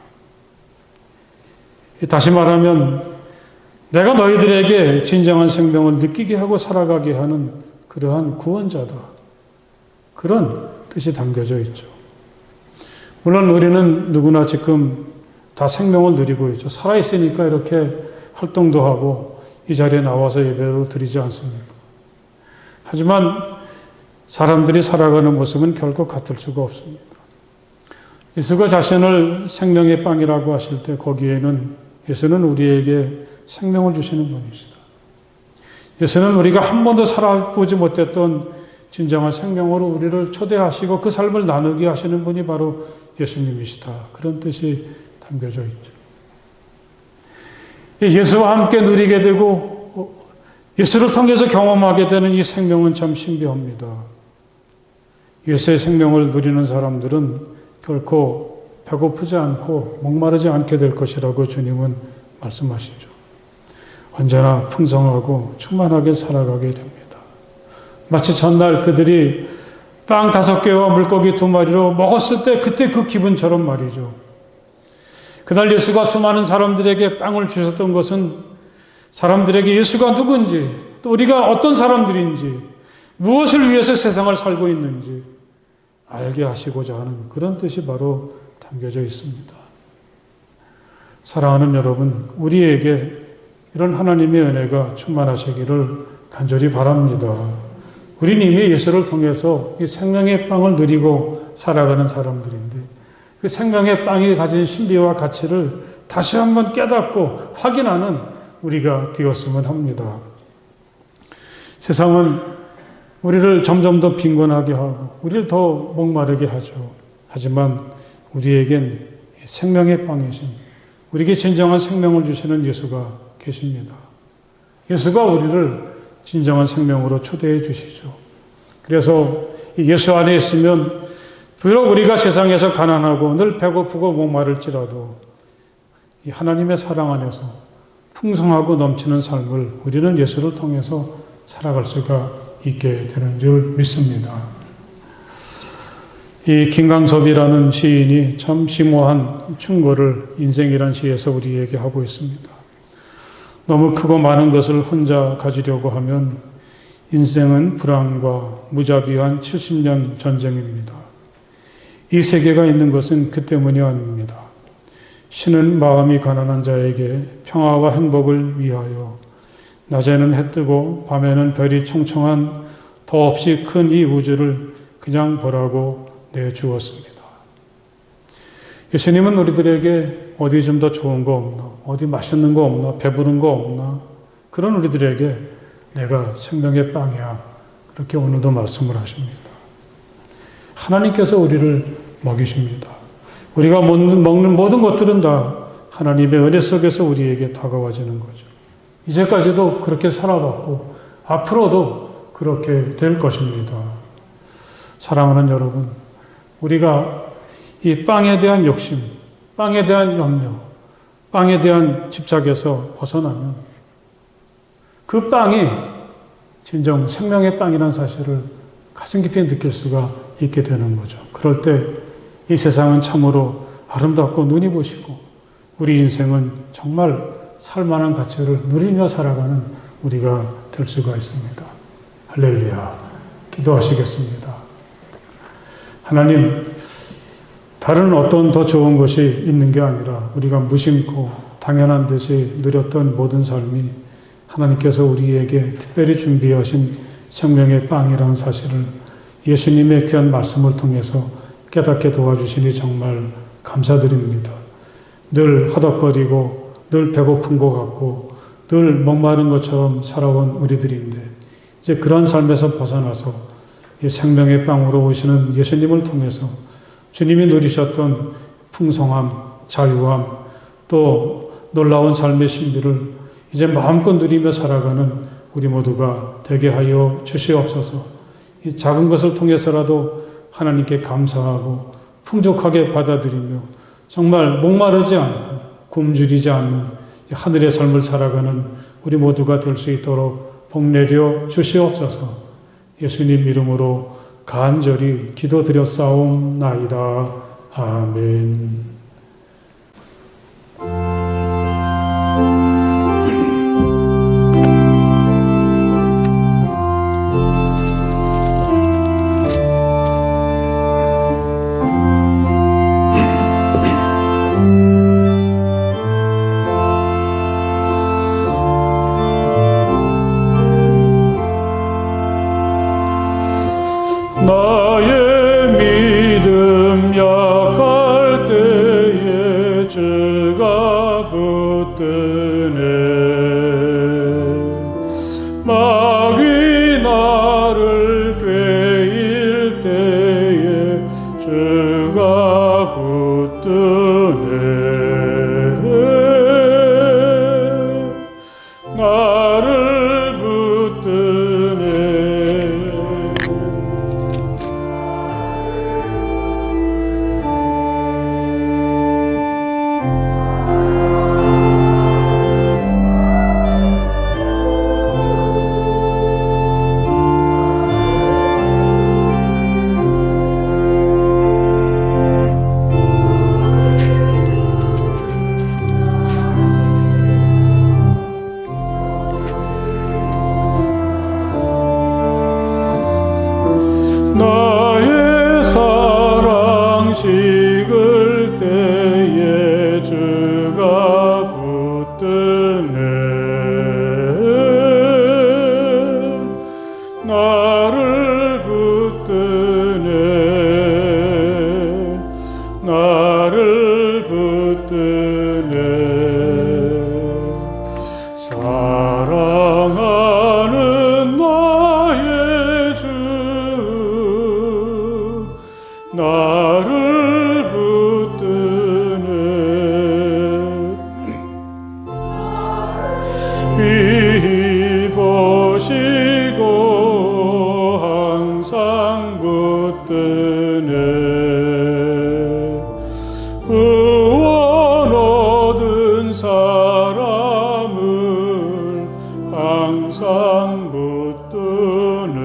S1: 다시 말하면 내가 너희들에게 진정한 생명을 느끼게 하고 살아가게 하는 그러한 구원자다. 그런 뜻이 담겨져 있죠. 물론 우리는 누구나 지금 다 생명을 누리고 있죠. 살아있으니까 이렇게 활동도 하고 이 자리에 나와서 예배로 드리지 않습니까? 하지만 사람들이 살아가는 모습은 결코 같을 수가 없습니다. 예수가 자신을 생명의 빵이라고 하실 때 거기에는 예수는 우리에게 생명을 주시는 분이시다. 예수는 우리가 한 번도 살아보지 못했던 진정한 생명으로 우리를 초대하시고 그 삶을 나누게 하시는 분이 바로 예수님이시다. 그런 뜻이 담겨져 있죠. 예수와 함께 누리게 되고 예수를 통해서 경험하게 되는 이 생명은 참 신비합니다. 예수의 생명을 누리는 사람들은 결코 배고프지 않고 목마르지 않게 될 것이라고 주님은 말씀하시죠. 언제나 풍성하고 충만하게 살아가게 됩니다. 마치 전날 그들이 빵 5개와 물고기 2마리로 먹었을 때 그때 그 기분처럼 말이죠. 그날 예수가 수많은 사람들에게 빵을 주셨던 것은 사람들에게 예수가 누군지, 또 우리가 어떤 사람들인지, 무엇을 위해서 세상을 살고 있는지 알게 하시고자 하는 그런 뜻이 바로 담겨져 있습니다. 사랑하는 여러분, 우리에게 이런 하나님의 은혜가 충만하시기를 간절히 바랍니다. 우리는 이미 예수를 통해서 이 생명의 빵을 누리고 살아가는 사람들인데 그 생명의 빵이 가진 신비와 가치를 다시 한번 깨닫고 확인하는 우리가 되었으면 합니다. 세상은 우리를 점점 더 빈곤하게 하고 우리를 더 목마르게 하죠. 하지만 우리에겐 생명의 빵이신, 우리에게 진정한 생명을 주시는 예수가 계십니다. 예수가 우리를 진정한 생명으로 초대해 주시죠. 그래서 예수 안에 있으면 비록 우리가 세상에서 가난하고 늘 배고프고 목마를지라도 이 하나님의 사랑 안에서 풍성하고 넘치는 삶을 우리는 예수를 통해서 살아갈 수가 있게 되는 줄 믿습니다. 이 김강섭이라는 시인이 참 심오한 충고를 인생이란 시에서 우리에게 하고 있습니다. 너무 크고 많은 것을 혼자 가지려고 하면 인생은 불안과 무자비한 70년 전쟁입니다. 이 세계가 있는 것은 그 때문이 아닙니다. 신은 마음이 가난한 자에게 평화와 행복을 위하여 낮에는 해 뜨고 밤에는 별이 총총한 더없이 큰 이 우주를 그냥 보라고 내주었습니다. 예수님은 우리들에게 어디 좀 더 좋은 거 없나, 어디 맛있는 거 없나, 배부른 거 없나, 그런 우리들에게 내가 생명의 빵이야, 그렇게 오늘도 말씀을 하십니다. 하나님께서 우리를 먹이십니다. 우리가 먹는 모든 것들은 다 하나님의 은혜 속에서 우리에게 다가와지는 거죠. 이제까지도 그렇게 살아왔고 앞으로도 그렇게 될 것입니다. 사랑하는 여러분, 우리가 이 빵에 대한 욕심, 빵에 대한 염려, 빵에 대한 집착에서 벗어나면 그 빵이 진정 생명의 빵이라는 사실을 가슴 깊이 느낄 수가 있게 되는 거죠. 그럴 때 이 세상은 참으로 아름답고 눈이 부시고 우리 인생은 정말 살만한 가치를 누리며 살아가는 우리가 될 수가 있습니다. 할렐루야. 기도하시겠습니다. 하나님, 다른 어떤 더 좋은 것이 있는 게 아니라 우리가 무심코 당연한 듯이 누렸던 모든 삶이 하나님께서 우리에게 특별히 준비하신 생명의 빵이라는 사실을 예수님의 귀한 말씀을 통해서 깨닫게 도와주시니 정말 감사드립니다. 늘 허덕거리고 늘 배고픈 것 같고 늘 목마른 것처럼 살아온 우리들인데 이제 그런 삶에서 벗어나서 이 생명의 빵으로 오시는 예수님을 통해서 주님이 누리셨던 풍성함, 자유함, 또 놀라운 삶의 신비를 이제 마음껏 누리며 살아가는 우리 모두가 되게 하여 주시옵소서. 이 작은 것을 통해서라도 하나님께 감사하고 풍족하게 받아들이며 정말 목마르지 않고 굶주리지 않는 하늘의 삶을 살아가는 우리 모두가 될 수 있도록 복내려 주시옵소서. 예수님 이름으로 간절히 기도드렸사옵나이다. 아멘.
S3: 나의 믿음 약할 때에 주가 붙드네. 마귀 나를 꾀일 때에 주가 붙드네. 나를 붙드네. 나의 사랑 식을 때에 주가 붙드네. 나를 붙드네. 나를 붙드네. 사랑하는 나의 주 나를 붙드네. 비 보시고 항상 붙드네. 구원 얻은 사람을 항상 붙드네.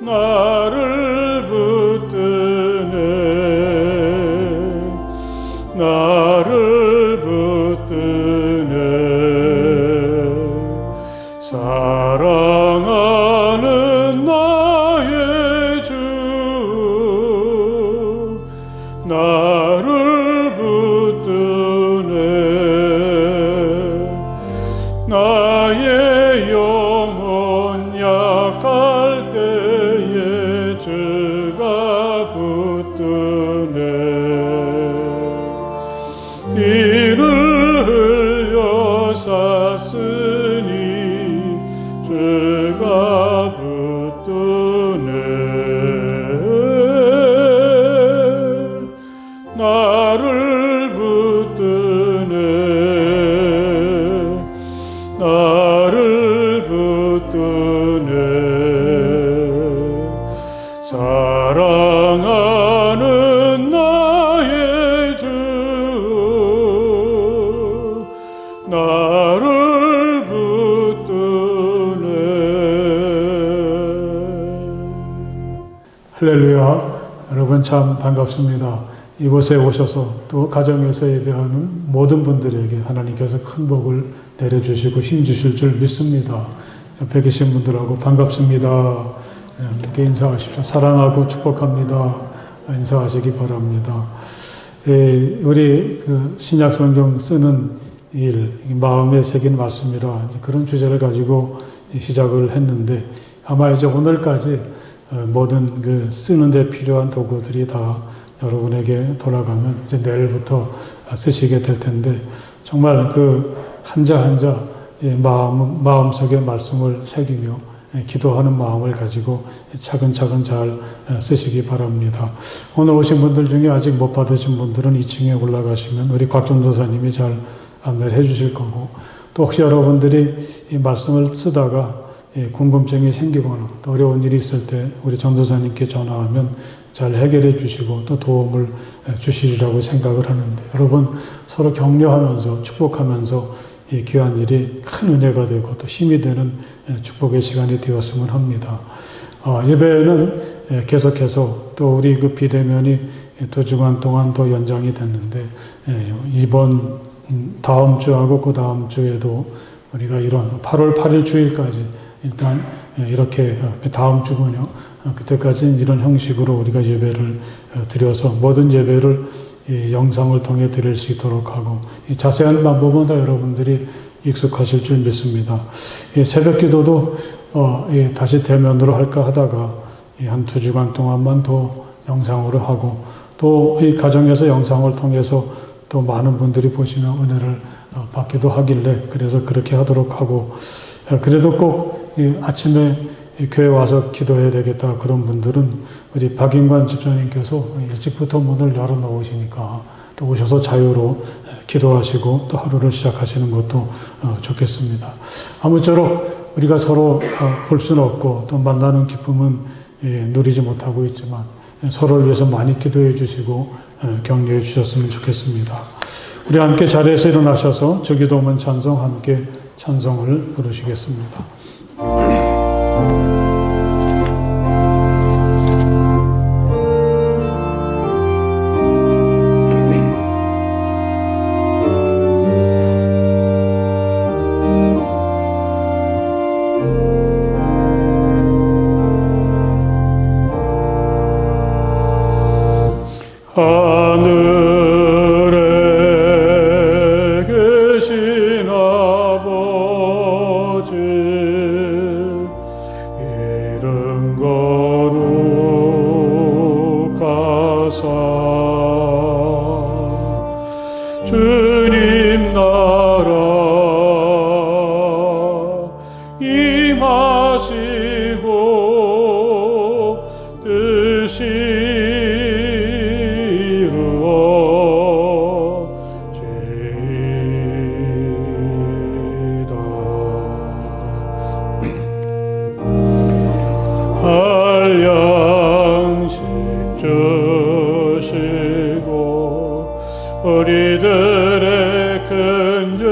S3: 나를 붙드네. 나를 붙드네. 사랑하는 나 붙드네 나를 붙드네 나를 붙드네 사랑하는 나의 주 나를 붙드네.
S1: 할렐루야. 여러분 참 반갑습니다. 이곳에 오셔서 또 가정에서 예배하는 모든 분들에게 하나님께서 큰 복을 내려주시고 힘주실 줄 믿습니다. 옆에 계신 분들하고 반갑습니다. 함께 인사하십시오. 사랑하고 축복합니다. 인사하시기 바랍니다. 우리 신약 성경 쓰는 일, 마음에 새긴 말씀이라 그런 주제를 가지고 시작을 했는데 아마 이제 오늘까지 모든 쓰는 데 필요한 도구들이 다 여러분에게 돌아가면 이제 내일부터 쓰시게 될 텐데 정말 한자 한자 마음속에 말씀을 새기며 기도하는 마음을 가지고 차근차근 잘 쓰시기 바랍니다. 오늘 오신 분들 중에 아직 못 받으신 분들은 2층에 올라가시면 우리 곽전도사님이 잘 안내를 해주실 거고 또 혹시 여러분들이 이 말씀을 쓰다가 궁금증이 생기거나 또 어려운 일이 있을 때 우리 전도사님께 전화하면 잘 해결해 주시고 또 도움을 주시리라고 생각을 하는데 여러분 서로 격려하면서 축복하면서 이 귀한 일이 큰 은혜가 되고 또 힘이 되는 축복의 시간이 되었으면 합니다. 예배는 계속해서 또 우리 비대면이 2주간 동안 더 연장이 됐는데 이번 다음 주하고 그 다음 주에도 우리가 이런 8월 8일 주일까지 일단 이렇게 다음 주군요. 그때까지는 이런 형식으로 우리가 예배를 드려서 모든 예배를 영상을 통해 드릴 수 있도록 하고 자세한 방법은 다 여러분들이 익숙하실 줄 믿습니다. 새벽 기도도 다시 대면으로 할까 하다가 한 2주간 동안만 더 영상으로 하고 또 이 가정에서 영상을 통해서 또 많은 분들이 보시는 은혜를 받기도 하길래 그래서 그렇게 하도록 하고 그래도 꼭 아침에 교회 와서 기도해야 되겠다 그런 분들은 우리 박인관 집사님께서 일찍부터 문을 열어 놓으시니까 또 오셔서 자유로 기도하시고 또 하루를 시작하시는 것도 좋겠습니다. 아무쪼록 우리가 서로 볼 수는 없고 또 만나는 기쁨은 누리지 못하고 있지만 서로를 위해서 많이 기도해 주시고 격려해 주셨으면 좋겠습니다. 우리 함께 자리에서 일어나셔서 주기도문 찬송 함께 찬송을 부르시겠습니다.
S3: 하늘에 계신 아버지 이름 거룩하사 주님 나라 임하시고 뜻이 우리들의 큰 죄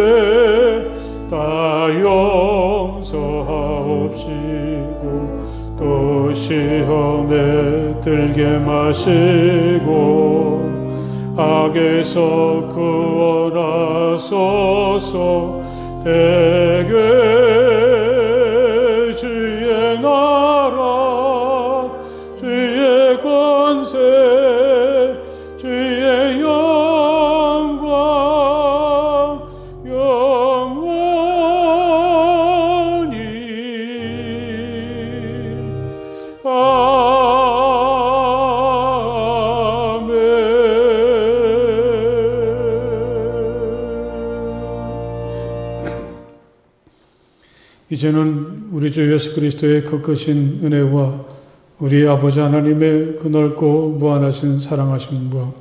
S3: 다 용서하옵시고 또 시험에 들게 마시고 악에서 구원하소서. 대개 주의 나라 주의 권세 주의 영광 영원히 아멘.
S1: 이제는 우리 주 예수 그리스도의 그 크신 은혜와 우리 아버지 하나님의 그 넓고 무한하신 사랑하심과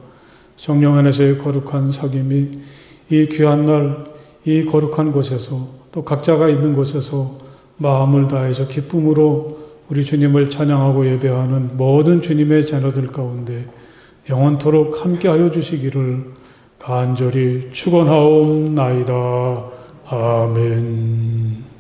S1: 성령 안에서의 거룩한 사귐이 이 귀한 날, 이 거룩한 곳에서 또 각자가 있는 곳에서 마음을 다해서 기쁨으로 우리 주님을 찬양하고 예배하는 모든 주님의 자녀들 가운데 영원토록 함께하여 주시기를 간절히 축원하옵나이다. 아멘.